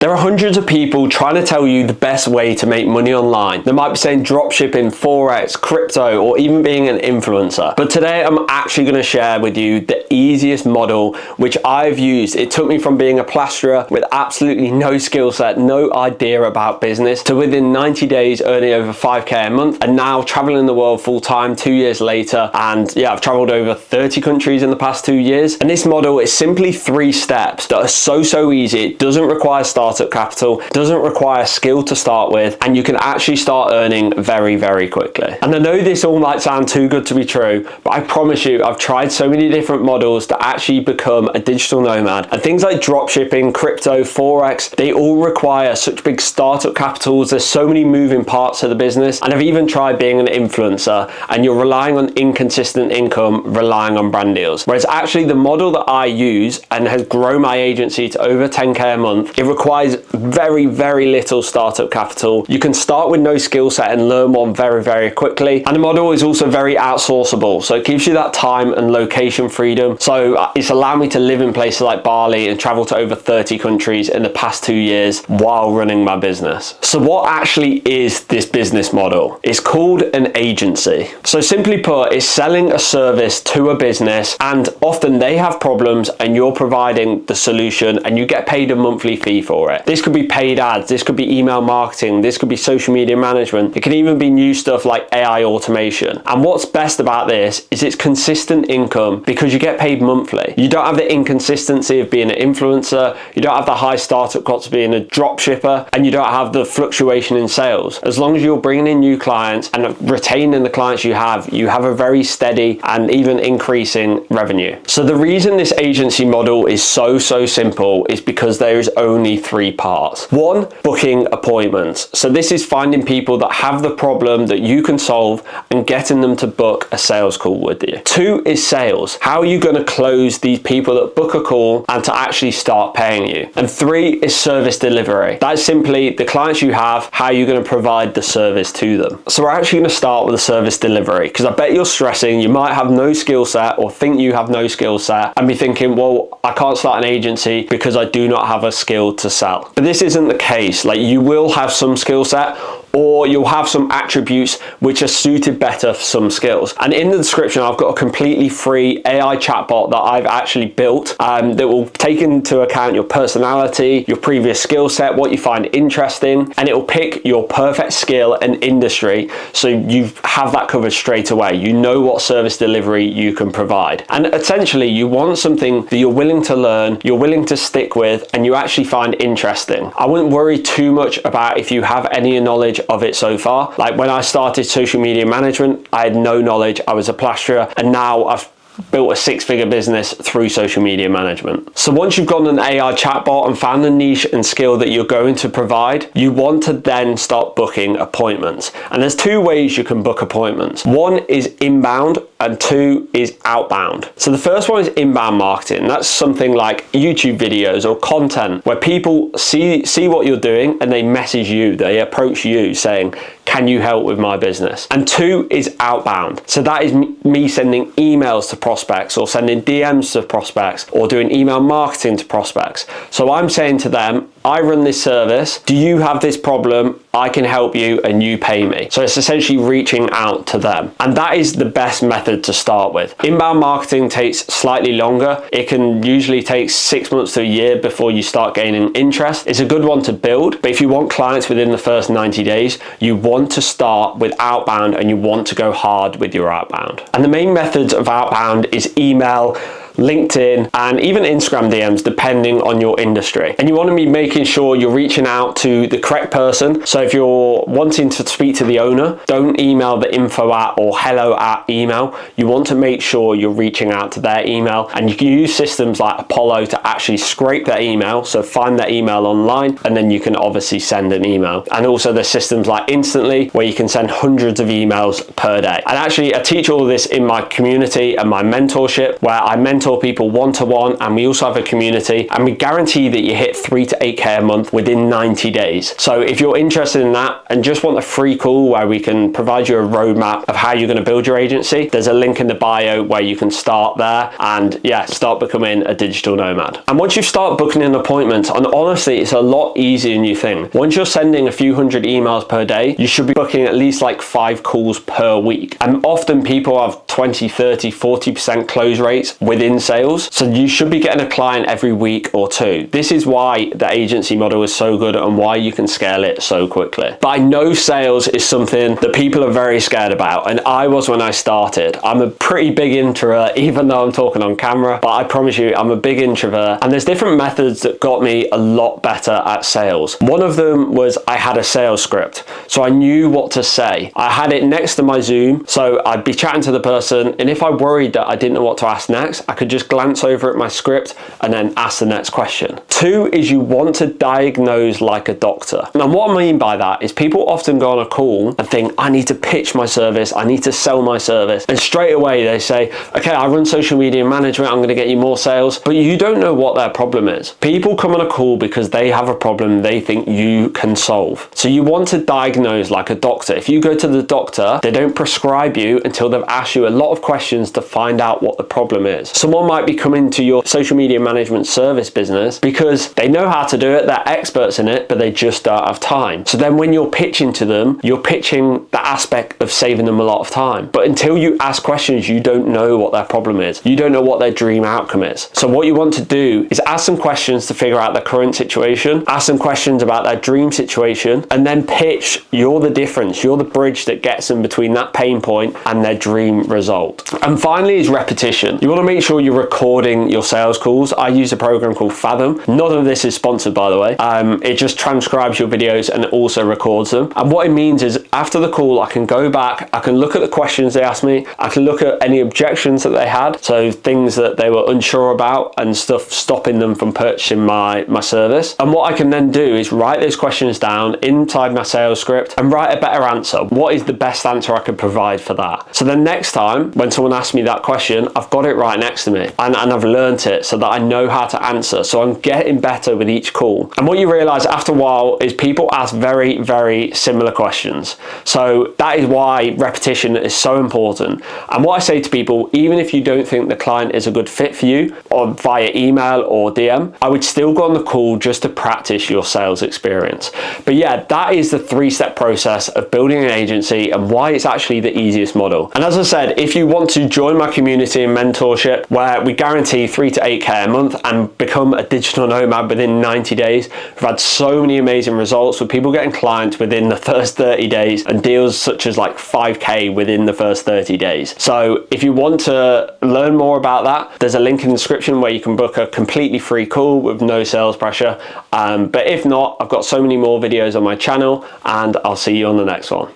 There are hundreds of people trying to tell you the best way to make money online. They might be saying dropshipping, forex, crypto, or even being an influencer. But today I'm actually going to share with you the easiest model which I've used. It took me from being a plasterer with absolutely no skill set, no idea about business, to within 90 days earning over 5k a month, and now traveling the world full time 2 years later. And yeah, I've traveled over 30 countries in the past 2 years. And this model is simply 3 steps that are so easy. It doesn't require startup capital, doesn't require skill to start with, and you can actually start earning very quickly. And I know this all might sound too good to be true, but I promise you, I've tried so many different models to actually become a digital nomad. And things like dropshipping, crypto, forex, they all require such big startup capitals. There's so many moving parts of the business. And I've even tried being an influencer, and you're relying on inconsistent income, relying on brand deals. Whereas actually the model that I use and has grown my agency to over 10k a month, it requires very little startup capital. You can start with no skill set and learn one very quickly. And the model is also very outsourceable, so it gives you that time and location freedom. So it's allowed me to live in places like Bali and travel to over 30 countries in the past 2 years while running my business. So what actually is this business model? It's called an agency. So simply put, it's selling a service to a business, and often they have problems and you're providing the solution, and you get paid a monthly fee for it. This could be paid ads, this could be email marketing, this could be social media management. It can even be new stuff like AI automation. And what's best about this is it's consistent income because you get paid monthly. You don't have the inconsistency of being an influencer, you don't have the high startup costs of being a drop shipper, and you don't have the fluctuation in sales. As long as you're bringing in new clients and retaining the clients you have a very steady and even increasing revenue. So the reason this agency model is so simple is because there is only 3 parts. 1, booking appointments. So this is finding people that have the problem that you can solve and getting them to book a sales call with you. 2 is sales. How are you going to close these people that book a call and to actually start paying you? And 3 is service delivery. That's simply the clients you have, how you're going to provide the service to them. So we're actually going to start with the service delivery, because I bet you're stressing. You might have no skill set or think you have no skill set and be thinking, well, I can't start an agency because I do not have a skill to sell. But this isn't the case. Like, you will have some skill set, or you'll have some attributes which are suited better for some skills. And in the description, I've got a completely free AI chatbot that I've actually built that will take into account your personality, your previous skill set, what you find interesting, and it will pick your perfect skill and industry, so you have that covered straight away. You know what service delivery you can provide. And essentially, you want something that you're willing to learn, you're willing to stick with, and you actually find interesting. I wouldn't worry too much about if you have any knowledge of it so far. Like when I started social media management, I had no knowledge. I was a plasterer, and now I've built a 6-figure business through social media management. So once you've got an AI chatbot and found the niche and skill that you're going to provide, you want to then start booking appointments. And there's 2 ways you can book appointments. 1 is inbound and 2 is outbound. So the first one is inbound marketing. That's something like YouTube videos or content where people see what you're doing and they message you, they approach you saying, can you help with my business? And 2 is outbound. So that is me sending emails to prospects, or sending DMs to prospects, or doing email marketing to prospects. So I'm saying to them, I run this service. Do you have this problem? I can help you and you pay me. So it's essentially reaching out to them. And that is the best method to start with. Inbound marketing takes slightly longer. It can usually take 6 months to a year before you start gaining interest. It's a good one to build, but if you want clients within the first 90 days, you want to start with outbound and you want to go hard with your outbound. And the main methods of outbound is email, LinkedIn, and even Instagram DMs, depending on your industry. And you want to be making sure you're reaching out to the correct person. So if you're wanting to speak to the owner, don't email the info at or hello at email. You want to make sure you're reaching out to their email, and you can use systems like Apollo to actually scrape their email. So find their email online, and then you can obviously send an email. And also there's systems like Instantly, where you can send hundreds of emails per day. And actually I teach all of this in my community and my mentorship, where I mentor mentor people one-to-one, and we also have a community, and we guarantee that you hit 3 to 8K a month within 90 days. So if you're interested in that and just want a free call where we can provide you a roadmap of how you're going to build your agency, there's a link in the bio where you can start there and start becoming a digital nomad. And once you start booking in appointments, and honestly, it's a lot easier than you think. Once you're sending a few hundred emails per day, you should be booking at least like 5 calls per week. And often people have 20, 30, 40% close rates within sales. So you should be getting a client every week or two. This is why the agency model is so good and why you can scale it so quickly. But I know sales is something that people are very scared about, and I was when I started. I'm a pretty big introvert, even though I'm talking on camera, but I promise you I'm a big introvert, and there's different methods that got me a lot better at sales. One of them was I had a sales script, so I knew what to say. I had it next to my Zoom, so I'd be chatting to the person, and if I worried that I didn't know what to ask next, I could just glance over at my script and then ask the next question. 2 is you want to diagnose like a doctor. And what I mean by that is people often go on a call and think, I need to pitch my service, I need to sell my service, and straight away they say, okay, I run social media management, I'm going to get you more sales, but you don't know what their problem is. People come on a call because they have a problem they think you can solve. So you want to diagnose like a doctor. If you go to the doctor, they don't prescribe you until they've asked you a lot of questions to find out what the problem is. Someone might be coming to your social media management service business because they know how to do it, they're experts in it, but they just don't have time. So then when you're pitching to them, you're pitching the aspect of saving them a lot of time. But until you ask questions, you don't know what their problem is. You don't know what their dream outcome is. So what you want to do is ask some questions to figure out their current situation, ask some questions about their dream situation, and then pitch, you're the difference, you're the bridge that gets them between that pain point and their dream result. And finally is repetition. You want to make sure you're recording your sales calls. I use a program called Fathom. None of this is sponsored, by the way. It just transcribes your videos and also records them. And what it means is after the call, I can go back, I can look at the questions they asked me, I can look at any objections that they had, so things that they were unsure about and stuff stopping them from purchasing my service. And what I can then do is write those questions down inside my sales script and write a better answer. What is the best answer I could provide for that? So then next time when someone asks me that question, I've got it right next to me and I've learned it so that I know how to answer. So I'm getting better with each call. And what you realize after a while is people ask very, very similar questions. So that is why repetition is so important. And what I say to people, even if you don't think the client is a good fit for you, or via email or DM, I would still go on the call just to practice your sales experience. But yeah, that is the 3-step process of building an agency and why it's actually the easiest model. And as I said, if you want to join my community and mentorship where we guarantee 3 to 8K a month and become a digital nomad within 90 days, we've had so many amazing results with people getting clients within the first 30 days and deals such as like 5K within the first 30 days. So if you want to learn more about that, there's a link in the description where you can book a completely free call with no sales pressure. But if not, I've got so many more videos on my channel and I'll see you on the next one.